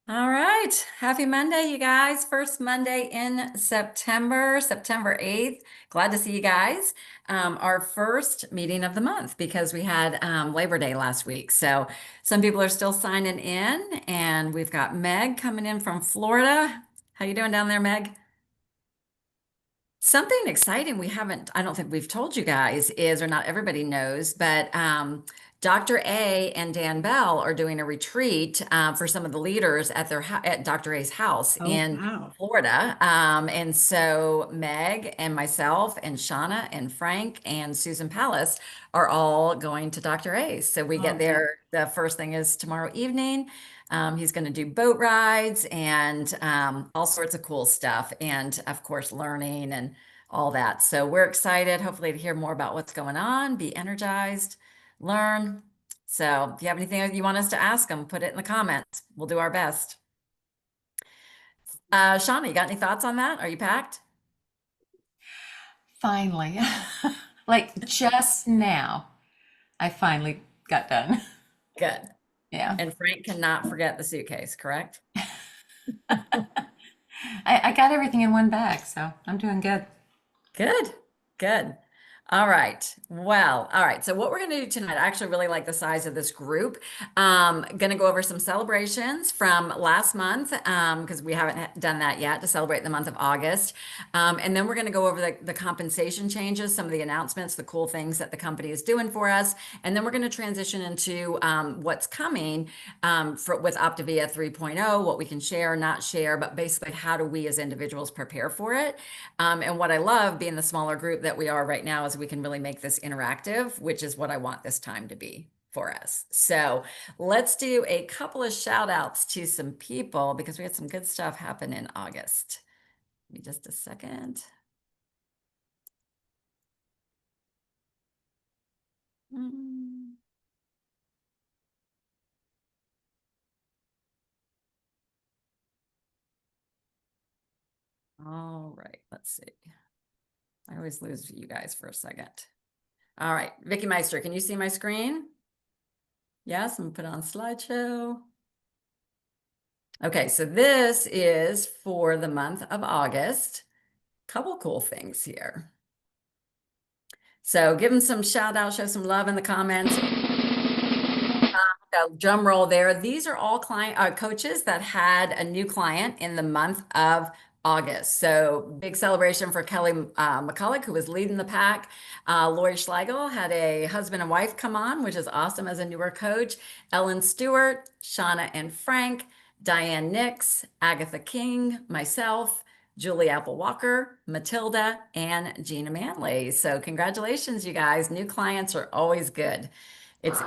All right. Happy Monday, you guys. First Monday in September, September 8th. Glad to see you guys. Our first meeting of the month because we had Labor Day last week. So some people are still signing in, and we've got Meg coming in from Florida. How you doing down there, Meg? Something exciting we haven't, I don't think we've told you guys is, or not everybody knows, but Dr. A and Dan Bell are doing a retreat for some of the leaders at at Dr. A's house Oh, in wow. Florida. And so Meg and myself and Shauna and Frank and Susan Pallas are all going to Dr. A's. So we get Oh, man. there. The first thing is tomorrow evening. He's going to do boat rides and all sorts of cool stuff. And of course, learning and all that. So we're excited, hopefully, to hear more about what's going on, be energized, learn. So if you have anything you want us to ask them, put it in the comments. We'll do our best. Shauna, you got any thoughts on that? Are you packed? Finally. Like just now, I finally got done. Good. Yeah. And Frank cannot forget the suitcase, correct? I got everything in one bag, so I'm doing good. Good, good. All right. Well, all right. So what we're going to do tonight, I actually really like the size of this group. Going to go over some celebrations from last month because we haven't done that yet to celebrate the month of August. And then we're going to go over the compensation changes, some of the announcements, the cool things that the company is doing for us. And then we're going to transition into what's coming with Optavia 3.0, what we can share, not share, but basically how do we as individuals prepare for it. And what I love being the smaller group that we are right now is we can really make this interactive, which is what I want this time to be for us. So let's do a couple of shout outs to some people because we had some good stuff happen in August. Give me just a second. Mm. All right, let's see. I always lose you guys for a second. All right, Vicky Meister, can you see my screen? Yes, I'm gonna put on slideshow. Okay, so this is for the month of August. Couple cool things here. So give them some shout out, show some love in the comments. Drum roll there. These are all client coaches that had a new client in the month of August. So big celebration for Kelly McCulloch, who was leading the pack. Lori Schlegel had a husband and wife come on, which is awesome as a newer coach. Ellen Stewart, Shauna and Frank, Diane Nix, Agatha King, myself, Julie Apple Walker, Matilda, and Gina Manley. So congratulations, you guys. New clients are always good. It's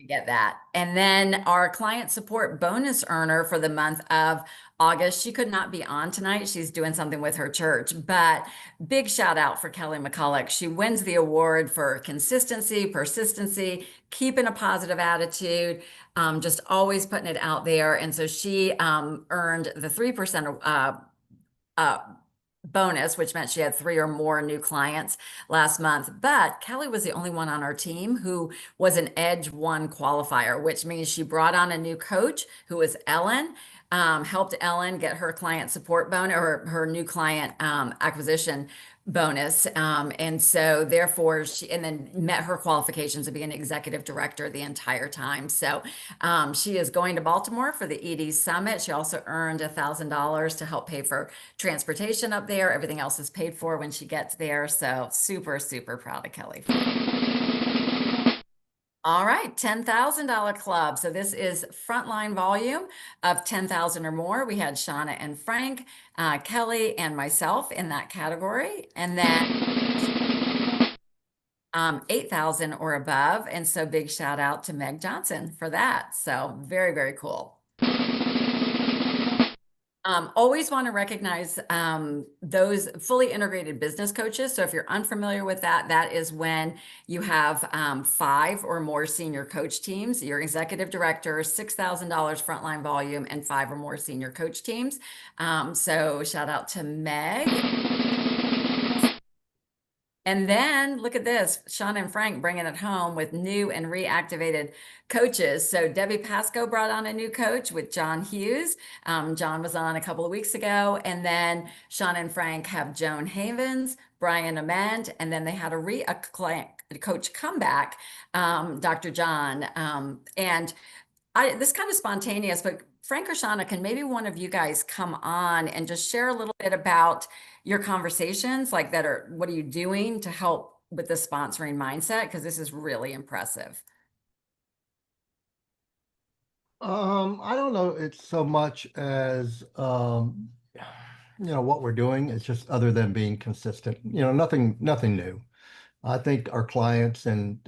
get that. And then our client support bonus earner for the month of August, she could not be on tonight. She's doing something with her church, but big shout out for Kelly McCulloch. She wins the award for consistency, persistency, keeping a positive attitude, just always putting it out there. And so she earned the 3% uh, bonus, which meant she had three or more new clients last month. But Kelly was the only one on our team who was an Edge One qualifier, which means she brought on a new coach who was Ellen. Helped Ellen get her client support bonus or her new client acquisition bonus. And so therefore she and then met her qualifications to be an executive director the entire time. So she is going to Baltimore for the ED Summit. She also earned $1,000 to help pay for transportation up there. Everything else is paid for when she gets there. So super, super proud of Kelly for that. All right, $10,000 club. So this is frontline volume of 10,000 or more. We had Shauna and Frank, Kelly and myself in that category. And then 8,000 or above. And so big shout out to Meg Johnson for that. So very, very cool. Always want to recognize those fully integrated business coaches. So if you're unfamiliar with that, that is when you have five or more senior coach teams, your executive director, $6,000 frontline volume, and five or more senior coach teams. So shout out to Meg. And then look at this, Sean and Frank bringing it home with new and reactivated coaches. So Debbie Pasco brought on a new coach with John Hughes. John was on a couple of weeks ago. And then Sean and Frank have Joan Havens, Brian Ament, and then they had a client coach comeback, Dr. John. This kind of spontaneous, but Frank or Shauna, can maybe one of you guys come on and just share a little bit about your conversations, like what are you doing to help with the sponsoring mindset? Because this is really impressive. I don't know. It's so much as what we're doing. It's just other than being consistent. Nothing new. I think our clients and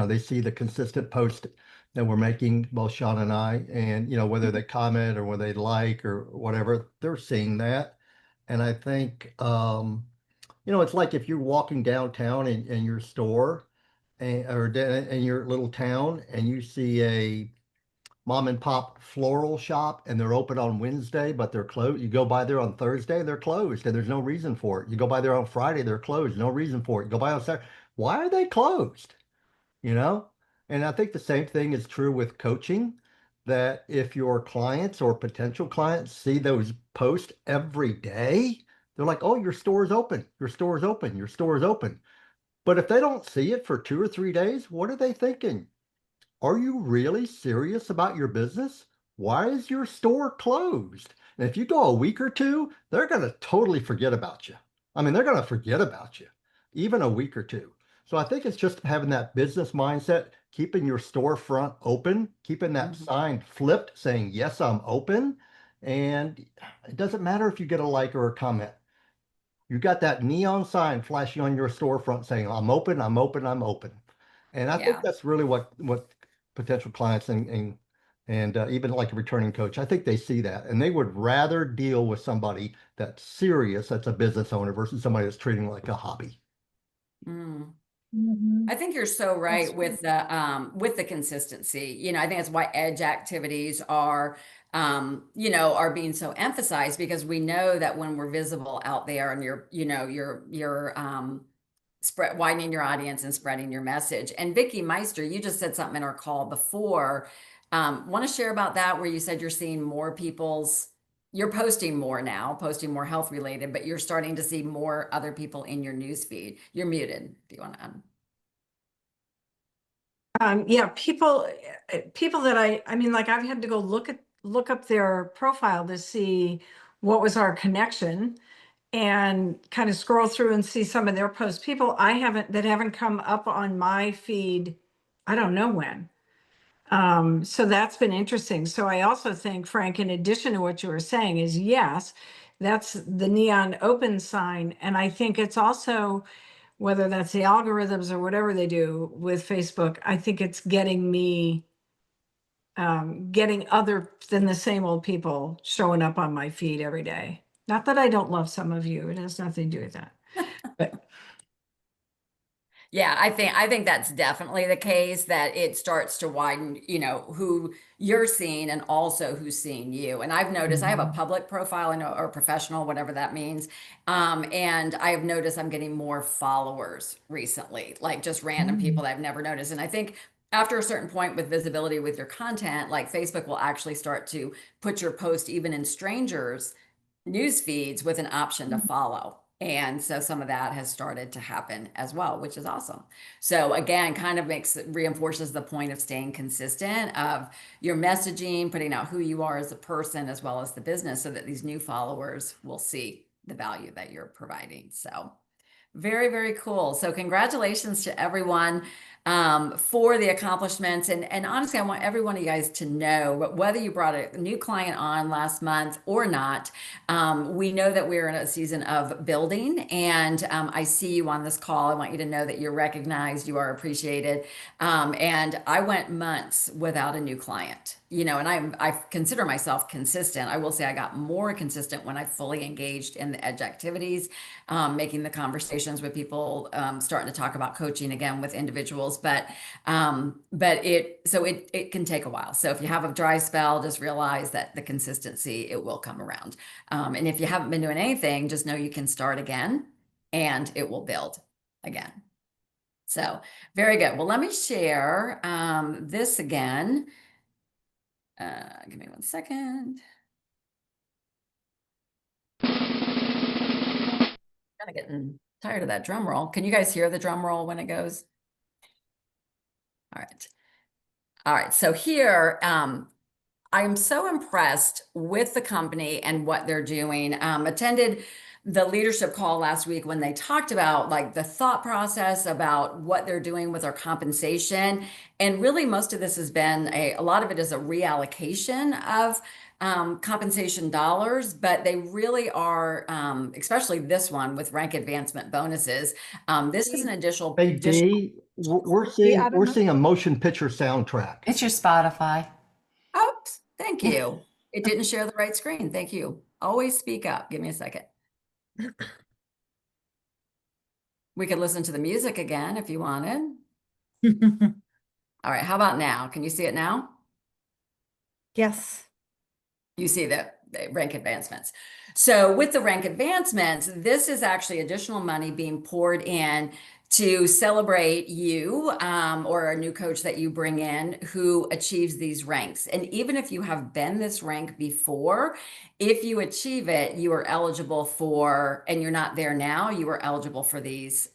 they see the consistent post that we're making, both Sean and I, and whether they comment or whether they like or whatever, they're seeing that. And I think it's like if you're walking downtown in your store or in your little town and you see a mom and pop floral shop and they're open on Wednesday, but they're closed. You go by there on Thursday, they're closed, and there's no reason for it. You go by there on Friday, they're closed, no reason for it. You go by on Saturday, why are they closed? You know? And I think the same thing is true with coaching, that if your clients or potential clients see those posts every day, they're like, oh, your store is open, your store is open, your store is open. But if they don't see it for 2 or 3 days, what are they thinking? Are you really serious about your business? Why is your store closed? And if you go a week or two, they're going to totally forget about you. I mean, they're going to forget about you, even a week or two. So I think it's just having that business mindset, keeping your storefront open, keeping that sign flipped saying, yes, I'm open. And it doesn't matter if you get a like or a comment. You got that neon sign flashing on your storefront saying, I'm open, I'm open, I'm open. And I think that's really what potential clients and even like a returning coach, I think they see that and they would rather deal with somebody that's serious, that's a business owner versus somebody that's treating like a hobby. I think you're so right with the consistency. I think that's why edge activities are being so emphasized, because we know that when we're visible out there and you're widening your audience and spreading your message. And Vicki Meister, you just said something in our call before. Want to share about that, where you said you're seeing you're posting more now, posting more health related, but you're starting to see more other people in your news feed. You're muted if you want to. Yeah, people that I mean, like I've had to go look up their profile to see what was our connection and kind of scroll through and see some of their posts. People that haven't come up on my feed, I don't know when. So that's been interesting. So I also think, Frank, in addition to what you were saying, is yes, that's the neon open sign. And I think it's also, whether that's the algorithms or whatever they do with Facebook, I think it's getting me, getting other than the same old people showing up on my feed every day. Not that I don't love some of you. It has nothing to do with that. But Yeah, I think that's definitely the case, that it starts to widen, who you're seeing and also who's seeing you. And I've noticed I have a public profile or professional, whatever that means. And I have noticed I'm getting more followers recently, like just random people that I've never noticed. And I think after a certain point with visibility with your content, like Facebook will actually start to put your post even in strangers' news feeds with an option to follow. And so some of that has started to happen as well, which is awesome. So again, kind of reinforces the point of staying consistent, of your messaging, putting out who you are as a person as well as the business, so that these new followers will see the value that you're providing. So very, very cool. So congratulations to everyone for the accomplishments. And honestly, I want every one of you guys to know, whether you brought a new client on last month or not, we know that we're in a season of building. And I see you on this call. I want you to know that you're recognized, you are appreciated. And I went months without a new client. And I consider myself consistent. I will say I got more consistent when I fully engaged in the edge activities, making the conversations with people, starting to talk about coaching again with individuals. But it can take a while. So if you have a dry spell, just realize that the consistency, it will come around. And if you haven't been doing anything, just know you can start again and it will build again. So very good. Well, let me share this again. Give me 1 second. Kind of getting tired of that drum roll. Can you guys hear the drum roll when it goes? All right. All right. So here, I'm so impressed with the company and what they're doing. Attended the leadership call last week when they talked about like the thought process about what they're doing with our compensation. And really most of this has been a lot of it is a reallocation of compensation dollars, but they really are, especially this one with rank advancement bonuses. This is an additional. Hey, Dee, we're seeing, I don't we're know. seeing a motion picture soundtrack. It's your Spotify. Oops, thank you. It didn't share the right screen. Thank you. Always speak up. Give me a second. We could listen to the music again if you wanted. All right, how about now? Can you see it now? Yes. You see the rank advancements. So with the rank advancements, this is actually additional money being poured in to celebrate you or a new coach that you bring in who achieves these ranks. And even if you have been this rank before, if you achieve it, you are eligible for, and you're not there now, you are eligible for these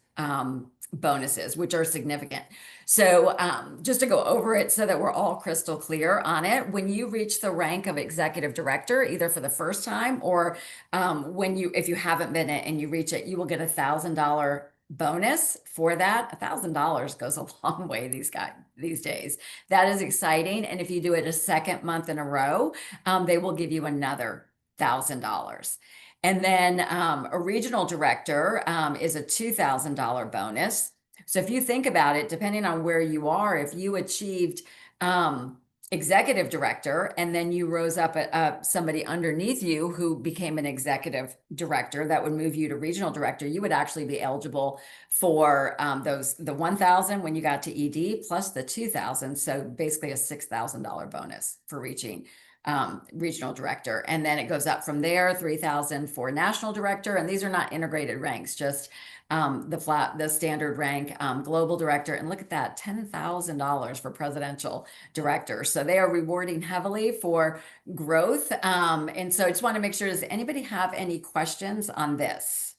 bonuses, which are significant. So just to go over it so that we're all crystal clear on it, when you reach the rank of executive director, either for the first time or if you haven't been it and you reach it, you will get $1,000 bonus for that. $1,000 goes a long way these days. That is exciting. And if you do it a second month in a row, they will give you another $1,000. And then a regional director is a $2,000 bonus. So if you think about it, depending on where you are, if you achieved executive director and then you rose up at somebody underneath you who became an executive director, that would move you to regional director, you would actually be eligible for the 1,000 when you got to ED plus the 2,000. So basically a $6,000 bonus for reaching regional director. And then it goes up from there, 3,000 for national director. And these are not integrated ranks, just the standard rank, global director. And look at that, $10,000 for presidential director. So they are rewarding heavily for growth. And so I just want to make sure, does anybody have any questions on this?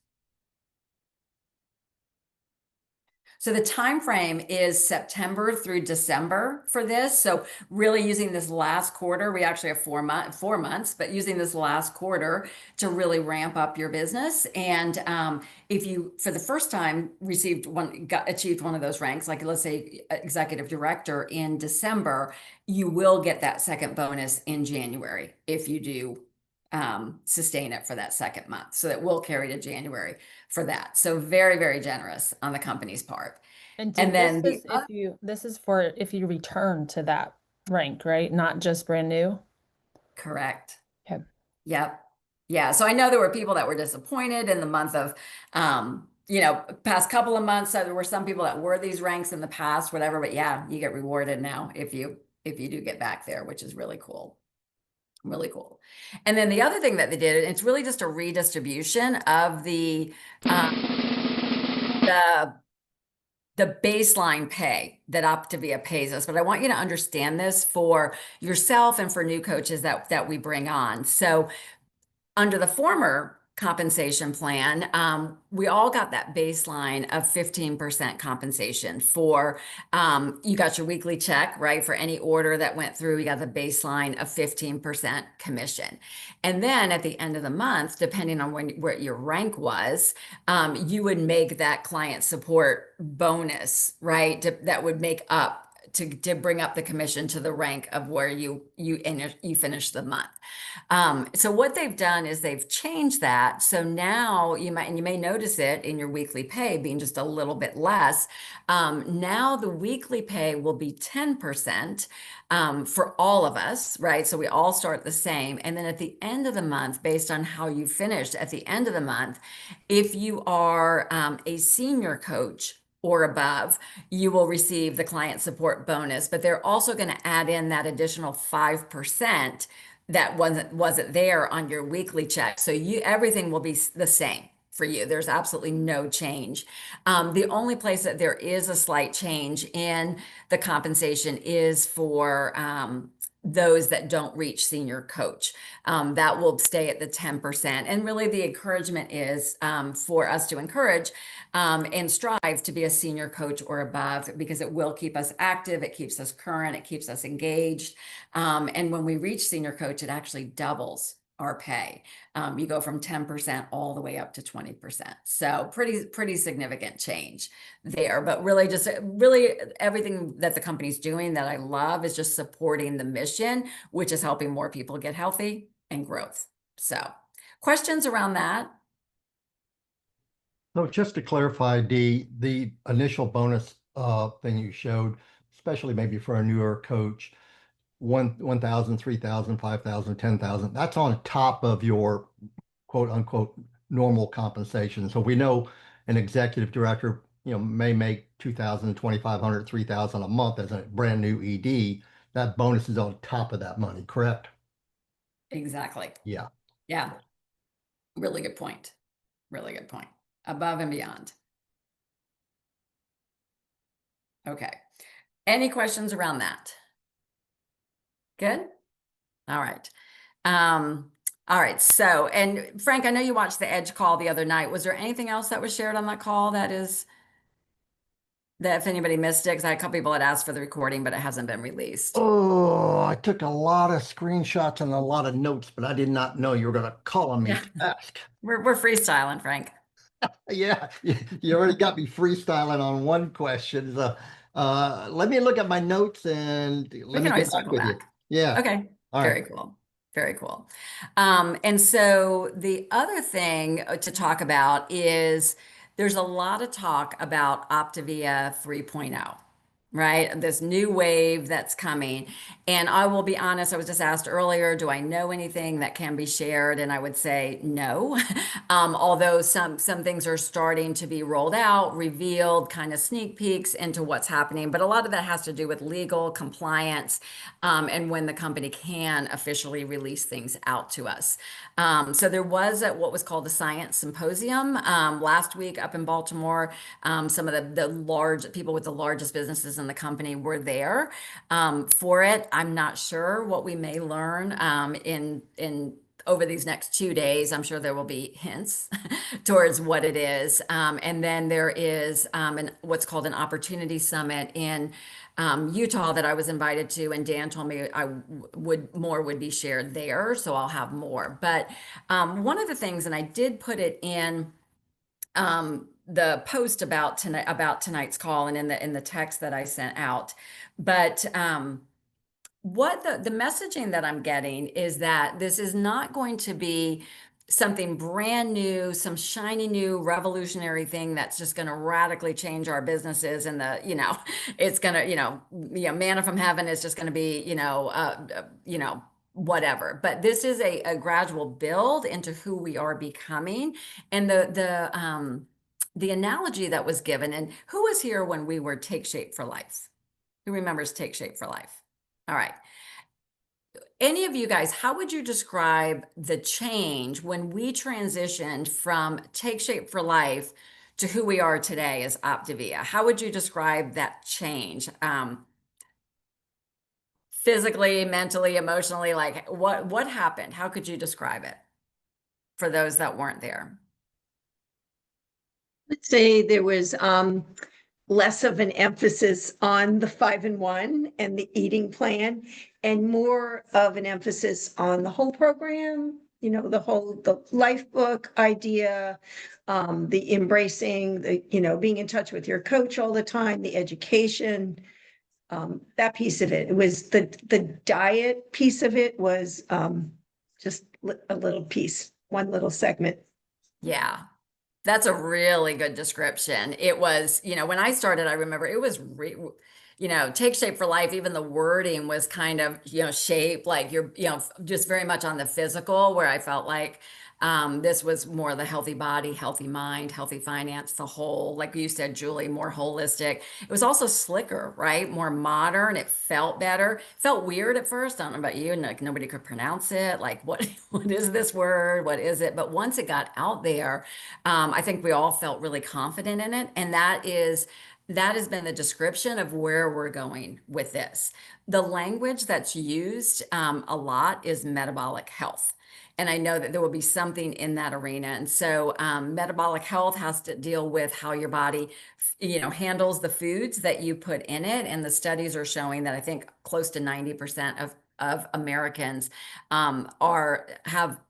So the time frame is September through December for this. So really using this last quarter, we actually have 4 months, but using this last quarter to really ramp up your business. And if you, for the first time, achieved one of those ranks, like let's say executive director in December, you will get that second bonus in January if you do sustain it for that second month. So that will carry to January for that. So very, very generous on the company's part. And then this is for if you return to that rank, right? Not just brand new. Correct. Okay. Yep. Yeah. So I know there were people that were disappointed in the month of, past couple of months. So there were some people that were these ranks in the past, whatever, but yeah, you get rewarded now if you do get back there, which is really cool. Really cool. And then the other thing that they did, it's really just a redistribution of the baseline pay that Optavia pays us. But I want you to understand this for yourself and for new coaches that we bring on. So under the former compensation plan, we all got that baseline of 15% compensation for, you got your weekly check, right? For any order that went through, you got the baseline of 15% commission. And then at the end of the month, depending on where your rank was, you would make that client support bonus, right? That would make up to bring up the commission to the rank of where you finish the month. So what they've done is they've changed that. So now you may notice it in your weekly pay being just a little bit less. Now the weekly pay will be 10% for all of us, right? So we all start the same. And then at the end of the month, based on how you finished at the end of the month, if you are a senior coach or above, you will receive the client support bonus, but they're also going to add in that additional 5% that wasn't there on your weekly check. So everything will be the same. for you. There's absolutely no change. The only place that there is a slight change in the compensation is for those that don't reach senior coach. That will stay at the 10%. And really the encouragement is for us to encourage and strive to be a senior coach or above, because it will keep us active, it keeps us current, it keeps us engaged. And when we reach senior coach, it actually doubles our pay. You go from 10% all the way up to 20%. So pretty significant change there. But really just really everything that the company's doing that I love is just supporting the mission, which is helping more people get healthy and growth. So questions around that? So just to clarify, the initial bonus thing you showed, especially maybe for a newer coach, 1,000, 3,000, 5,000, 10,000, that's on top of your quote unquote normal compensation. So we know an executive director, may make 2,000, 2,500, 3,000 a month as a brand new ED. That bonus is on top of that money, correct? Exactly. Yeah. Yeah. Really good point. Really good point. Above and beyond. Okay. Any questions around that? Good. All right. All right. So, and Frank, I know you watched the Edge call the other night. Was there anything else that was shared on that call that if anybody missed it? Because I had a couple people had asked for the recording, but it hasn't been released. Oh, I took a lot of screenshots and a lot of notes, but I did not know you were going to call on me Yeah. to ask. We're freestyling, Frank. Yeah, you already got me freestyling on one question. So, let me look at my notes and We let can me always get back circle with you. back. Yeah. Okay. All Very right. cool. Very cool. And so the other thing to talk about is there's a lot of talk about Optavia 3.0, right? This new wave that's coming. And I will be honest, I was just asked earlier, do I know anything that can be shared? And I would say no. Although some things are starting to be rolled out, revealed, kind of sneak peeks into what's happening. But a lot of that has to do with legal compliance and when the company can officially release things out to us. So there was what was called a science symposium last week up in Baltimore. Some of the large people with the largest businesses in the company were there for it. I'm not sure what we may learn in over these next 2 days. I'm sure there will be hints towards what it is. And then there is what's called an opportunity summit in Utah that I was invited to, and Dan told me more would be shared there, so I'll have more. But one of the things, and I did put it in the post about tonight's call and in the text that I sent out, but what the messaging that I'm getting is that this is not going to be something brand new, some shiny new revolutionary thing that's just going to radically change our businesses, and it's going to, manna from heaven is just going to be, whatever. But this is a gradual build into who we are becoming. And the analogy that was given, and who was here when we were Take Shape for Life? Who remembers Take Shape for Life? All right. Any of you guys, how would you describe the change when we transitioned from Take Shape for Life to who we are today as Optavia? How would you describe that change? Physically, mentally, emotionally, like what happened? How could you describe it for those that weren't there? Let's say there was less of an emphasis on the 5-in-1 and the eating plan, and more of an emphasis on the whole program, the life book idea, the embracing, being in touch with your coach all the time, the education, that piece of it. It was the diet piece of it was just a little piece, one little segment. Yeah. That's a really good description. It was, when I started, I remember it was, Take Shape for Life. Even the wording was kind of, shape, like you're, just very much on the physical, where I felt like This was more the healthy body, healthy mind, healthy finance, the whole, like you said, Julie, more holistic. It was also slicker, right? More modern. It felt better. Felt weird at first. I don't know about you, and like nobody could pronounce it. Like, what, what is this word? What is it? But once it got out there, I think we all felt really confident in it. And that has been the description of where we're going with this. The language that's used a lot is metabolic health. And I know that there will be something in that arena. And so metabolic health has to deal with how your body, handles the foods that you put in it. And the studies are showing that I think close to 90% of Americans have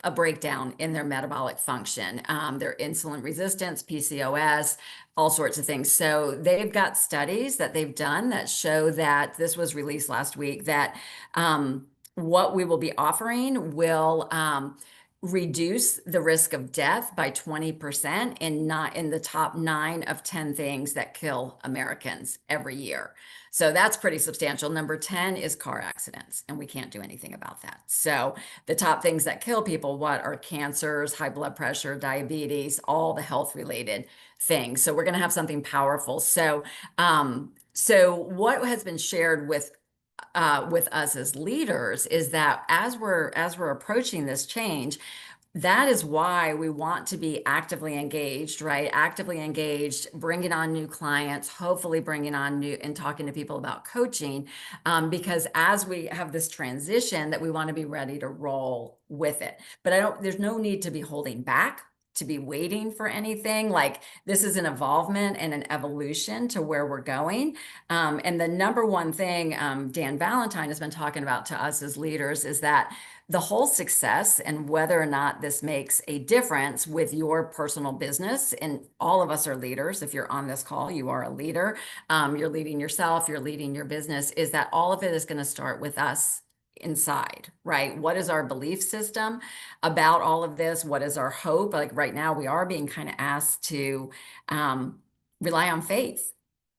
a breakdown in their metabolic function, their insulin resistance, PCOS, all sorts of things. So they've got studies that they've done that show that this was released last week that what we will be offering will reduce the risk of death by 20% and not in the top 9 of 10 things that kill Americans every year. So that's pretty substantial. Number 10 is car accidents, and we can't do anything about that. So the top things that kill people, what are cancers, high blood pressure, diabetes, all the health related things. So we're going to have something powerful. So what has been shared with us as leaders is that as we're approaching this change, that is why we want to be actively engaged, right? Actively engaged, bringing on new clients, hopefully bringing on new and talking to people about coaching, because as we have this transition, that we want to be ready to roll with it. But there's no need to be holding back, to be waiting for anything. Like, this is an evolvement and an evolution to where we're going. And the number one thing Dan Valentine has been talking about to us as leaders is that the whole success and whether or not this makes a difference with your personal business, and all of us are leaders. If you're on this call, you are a leader. You're leading yourself, you're leading your business, is that all of it is going to start with us inside, right? What is our belief system about all of this? What is our hope? Like right now, we are being kind of asked to rely on faith,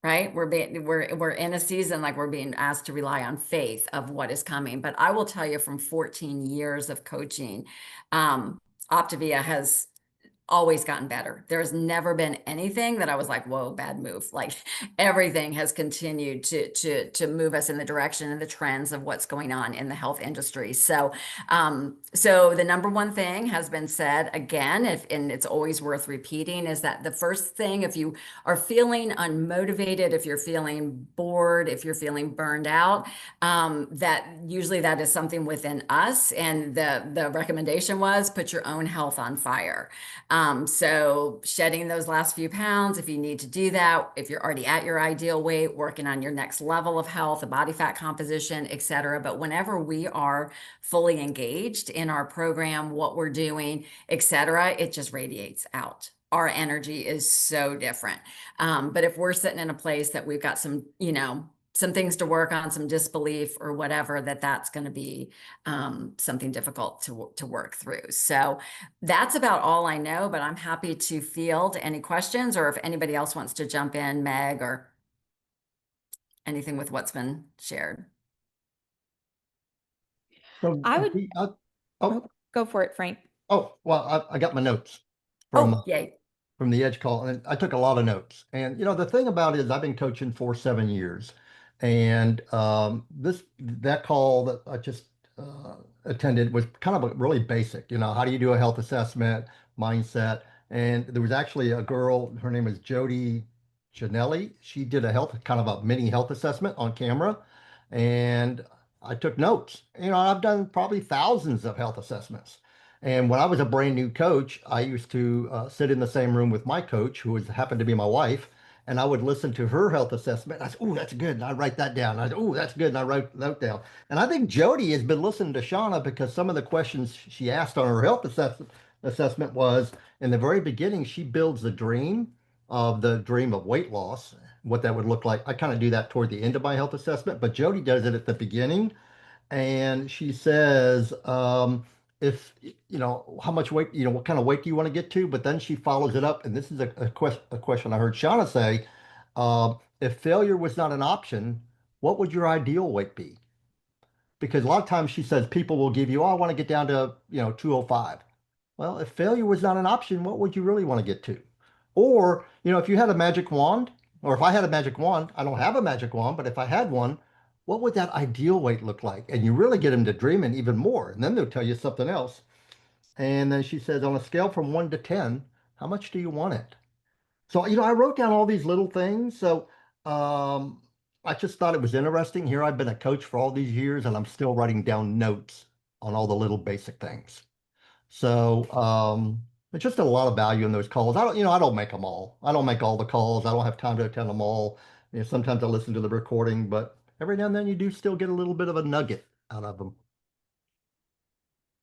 right? We're in a season like we're being asked to rely on faith of what is coming. But I will tell you, from 14 years of coaching, Optavia has always gotten better. There's never been anything that I was like, whoa, bad move. Like, everything has continued to move us in the direction and the trends of what's going on in the health industry. So the number one thing has been said again, and it's always worth repeating, is that the first thing, if you are feeling unmotivated, if you're feeling bored, if you're feeling burned out, that usually that is something within us. And the recommendation was put your own health on fire. So shedding those last few pounds, if you need to do that, if you're already at your ideal weight, working on your next level of health, a body fat composition, etc. But whenever we are fully engaged in our program, what we're doing, etc., it just radiates out. Our energy is so different. But if we're sitting in a place that we've got some things to work on, some disbelief or whatever, that's going to be something difficult to work through. So that's about all I know, but I'm happy to field any questions, or if anybody else wants to jump in, Meg, or anything with what's been shared. So I would- oh, Go for it, Frank. well, I got my notes from Yay. from the Edge call, and I took a lot of notes. And the thing about it is, I've been coaching for 7 years, and that call that I just attended was kind of really basic. How do you do a health assessment, mindset? And there was actually a girl, her name is Jody Janelli. She did kind of a mini health assessment on camera, and I took notes. I've done probably thousands of health assessments. And when I was a brand new coach, I used to sit in the same room with my coach, who happened to be my wife, and I would listen to her health assessment. I said, "Oh, that's good," and I write that down. I said, "Oh, that's good," and I wrote that down. And I think Jody has been listening to Shauna, because some of the questions she asked on her health assessment was, in the very beginning, she builds the dream of weight loss, what that would look like. I kind of do that toward the end of my health assessment, but Jody does it at the beginning. And she says, if how much weight, what kind of weight do you want to get to? But then she follows it up, and this is a question I heard Shauna say: if failure was not an option, what would your ideal weight be? Because a lot of times she says people will give you, "Oh, I want to get down to 205," Well, if failure was not an option, what would you really want to get to? Or, if you had a magic wand, or if I had a magic wand, I don't have a magic wand, but if I had one, what would that ideal weight look like? And you really get them to dreaming even more. And then they'll tell you something else. And then she says, on a scale from 1 to 10, how much do you want it? So, I wrote down all these little things. So, um, I just thought it was interesting. Here I've been a coach for all these years, and I'm still writing down notes on all the little basic things. So, there's just a lot of value in those calls. I don't make them all. I don't make all the calls. I don't have time to attend them all. Sometimes I listen to the recording, but every now and then you do still get a little bit of a nugget out of them.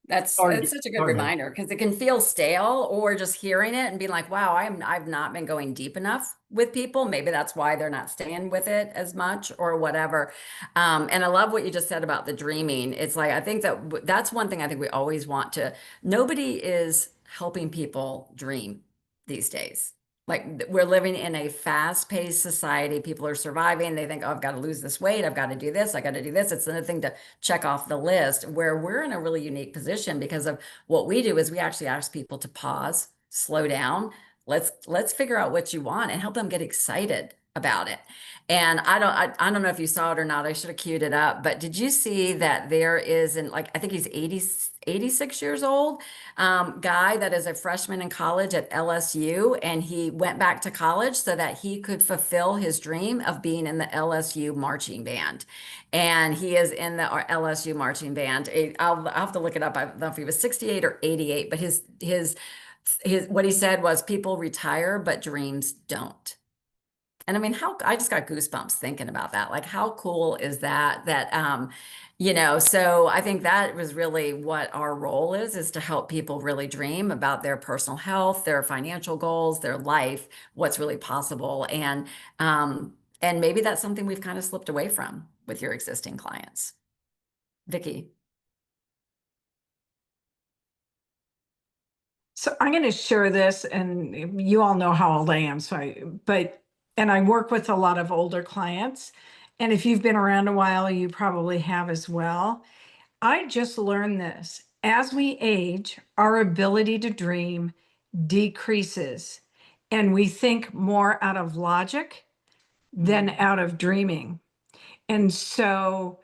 That's such a good reminder because it can feel stale, or just hearing it and being like, wow, I've not been going deep enough with people. Maybe that's why they're not staying with it as much or whatever. And I love what you just said about the dreaming. It's like, I think that's one thing I think we always want to, nobody is helping people dream these days. Like, we're living in a fast-paced society. People are surviving. They think, oh, I've got to lose this weight. I've got to do this. I got to do this. It's another thing to check off the list, where we're in a really unique position because of what we do is we actually ask people to pause, slow down. Let's figure out what you want and help them get excited about it. And I don't know if you saw it or not. I should have queued it up, but did you see that there is I think he's 86 years old, guy that is a freshman in college at LSU, and he went back to college so that he could fulfill his dream of being in the LSU marching band. And he is in the LSU marching band. I'll have to look it up. I don't know if he was 68 or 88, but his what he said was, people retire, but dreams don't. And I mean, I just got goosebumps thinking about that. Like, how cool is that? So I think that was really what our role is to help people really dream about their personal health, their financial goals, their life, what's really possible. And maybe that's something we've kind of slipped away from with your existing clients. Vicky. So I'm going to share this, and you all know how old I am. And I work with a lot of older clients. And if you've been around a while, you probably have as well. I just learned this. As we age, our ability to dream decreases, and we think more out of logic than out of dreaming. And so,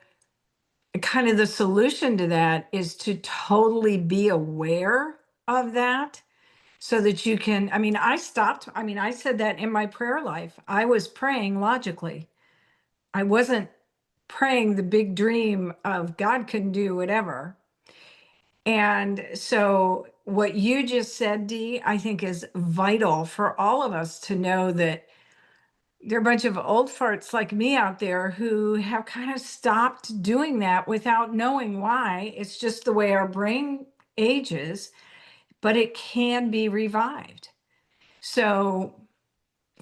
kind of the solution to that is to totally be aware of that, so that you can, I said that in my prayer life. I was praying logically. I wasn't praying the big dream of God can do whatever. And so what you just said, Dee, I think is vital for all of us to know, that there are a bunch of old farts like me out there who have kind of stopped doing that without knowing why. It's just the way our brain ages, but it can be revived. So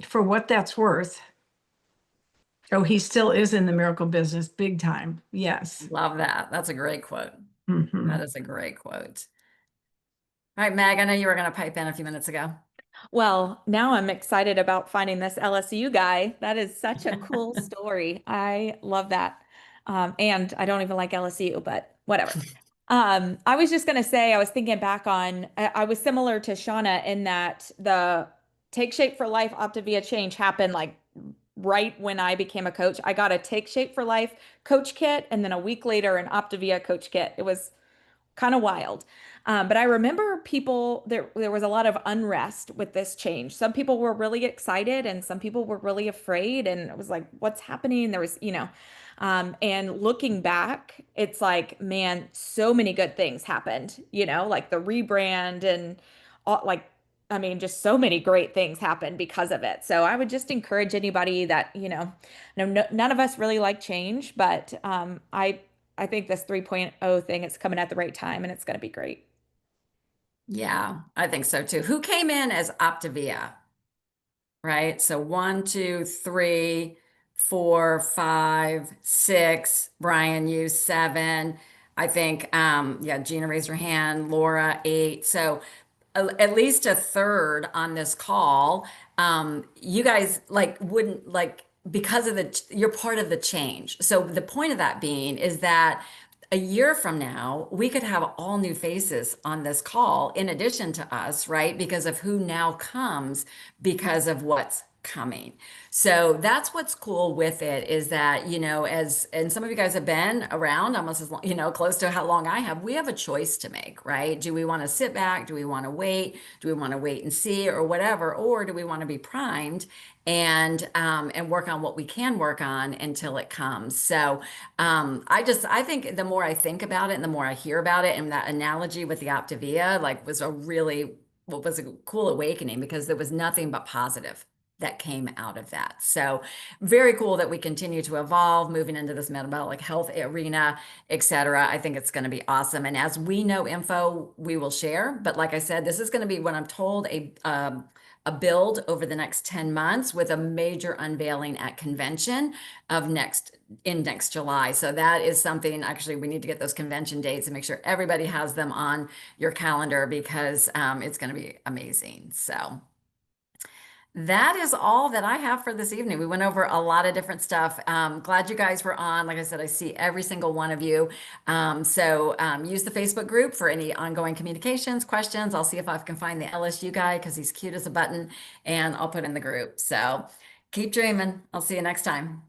for what that's worth, he still is in the miracle business big time. Yes. Love that. That's a great quote. Mhm. That is a great quote. All right, Meg, I know you were going to pipe in a few minutes ago. Well, now I'm excited about finding this LSU guy. That is such a cool story. I love that. And I don't even like LSU, but whatever. I was just going to say, I was thinking back on, I was similar to Shauna in that the Take Shape for Life Optavia change happened like right when I became a coach. I got a Take Shape for Life coach kit, and then a week later, an Optavia coach kit. It was kind of wild. But I remember there was a lot of unrest with this change. Some people were really excited and some people were really afraid. And it was like, what's happening? There was, and looking back, it's like, man, so many good things happened, like the rebrand and all, just so many great things happened because of it. So I would just encourage anybody that, none of us really like change, but I think this 3.0 thing is coming at the right time, and it's going to be great. Yeah, I think so too. Who came in as Optavia? Right? So 1, 2, 3, 4, 5, 6. Brian, you 7. I think, Gina raised her hand. Laura 8. So at least a third on this call. You guys wouldn't because of you're part of the change. So the point of that being is that a year from now, we could have all new faces on this call in addition to us, right? Because of who now comes because of what's coming. So that's what's cool with it is that, you know, and some of you guys have been around almost as long, you know, close to how long I have, we have a choice to make, right? Do we want to sit back? Do we want to wait? Do we want to wait and see or whatever? Or do we want to be primed and work on what we can work on until it comes? So I think the more I think about it and the more I hear about it, and that analogy with the Optavia, like was a cool awakening because there was nothing but positive that came out of that. So very cool that we continue to evolve, moving into this metabolic health arena, et cetera. I think it's going to be awesome. And as we know info, we will share. But like I said, this is going to be what I'm told, a build over the next 10 months with a major unveiling at convention of next July. So that is something, actually, we need to get those convention dates and make sure everybody has them on your calendar because it's going to be amazing. So that is all that I have for this evening. We went over a lot of different stuff. Glad you guys were on. Like I said, I see every single one of you. So use the Facebook group for any ongoing communications, questions. I'll see if I can find the LSU guy because he's cute as a button, and I'll put in the group. So keep dreaming. I'll see you next time.